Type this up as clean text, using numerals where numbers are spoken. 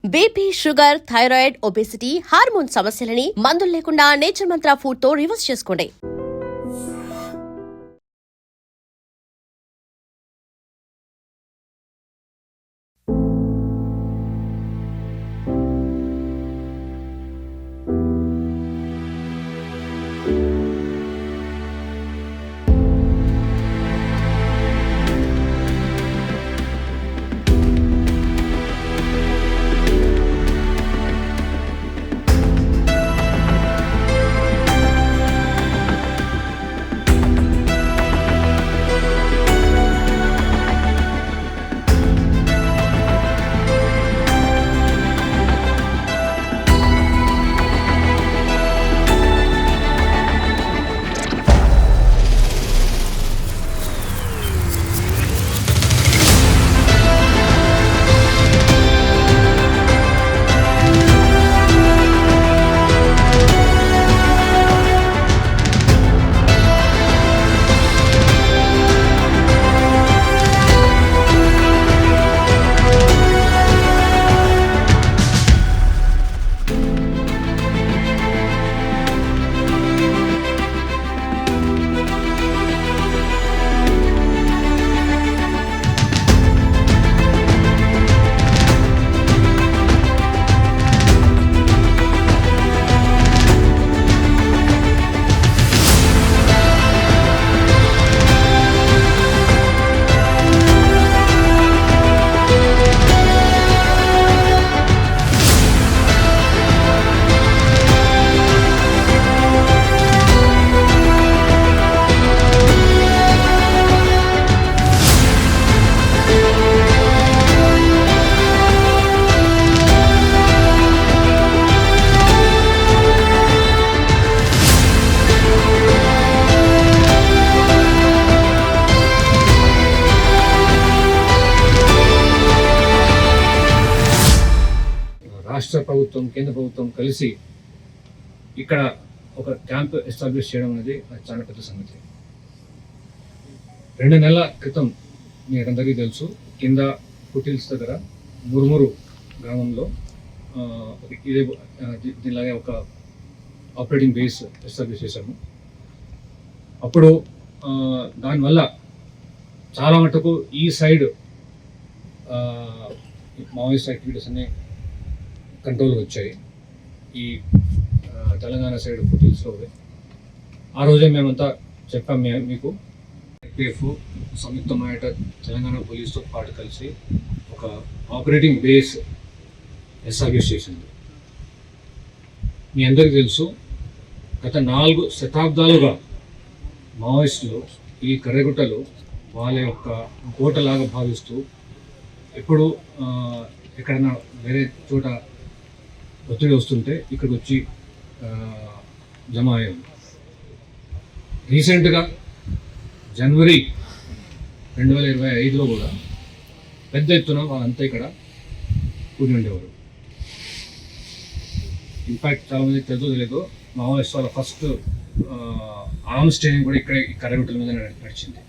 BP, sugar, thyroid, obesity, hormone సమస్యలని మందులు లేకుండా నేచర్ మంత్ర ఫుడ్ తో రివర్స్ చేసుకోండి. రాష్ట్ర ప్రభుత్వం, కేంద్ర ప్రభుత్వం కలిసి ఇక్కడ ఒక క్యాంప్ ఎస్టాబ్లిష్ చేయడం అనేది చాలా పెద్ద సంగతి. 2 నెలల క్రితం మీకు అందరికీ తెలుసు, కింద ఫుటిల్స్ దగ్గర మురుమురు గ్రామంలో ఇదే దీనిలాగే ఒక ఆపరేటింగ్ బేస్ ఎస్టాబ్లిష్ చేశాము. అప్పుడు దానివల్ల చాలా మటుకు ఈ సైడ్ మావోయిస్ట్ యాక్టివిటీస్ అన్నీ కంట్రోల్ వచ్చాయి. ఈ తెలంగాణ సైడ్ ఫుటిల్స్లో ఆ రోజే మేమంతా చెప్పాం మీకు. ఐపీఎఫ్ సంయుక్తమైన తెలంగాణ పోలీసుతో పాటు కలిసి ఒక ఆపరేటింగ్ బేస్ ఎస్టాబ్లిష్ చేసింది. మీ అందరికీ తెలుసు, గత 4 శతాబ్దాలుగా మావోయిస్టులు ఈ కర్రెగుట్టలు వాళ్ళ యొక్క కోటలాగా భావిస్తూ ఎప్పుడు ఎక్కడైనా వేరే చోట ఒత్తిడి వస్తుంటే ఇక్కడికి వచ్చి జమ అయ్యాము. రీసెంట్గా జనవరి 2025లో కూడా పెద్ద ఎత్తున వాళ్ళంతా ఇక్కడ కూడి ఉండేవారు. ఇన్ఫ్యాక్ట్ చాలామంది తెలియదు, మావోయిస్ట్ వాళ్ళ ఫస్ట్ ఆర్మ్స్ ట్రైనింగ్ కూడా ఇక్కడ ఈ కర్రెగుట్టల మీద నడిచింది.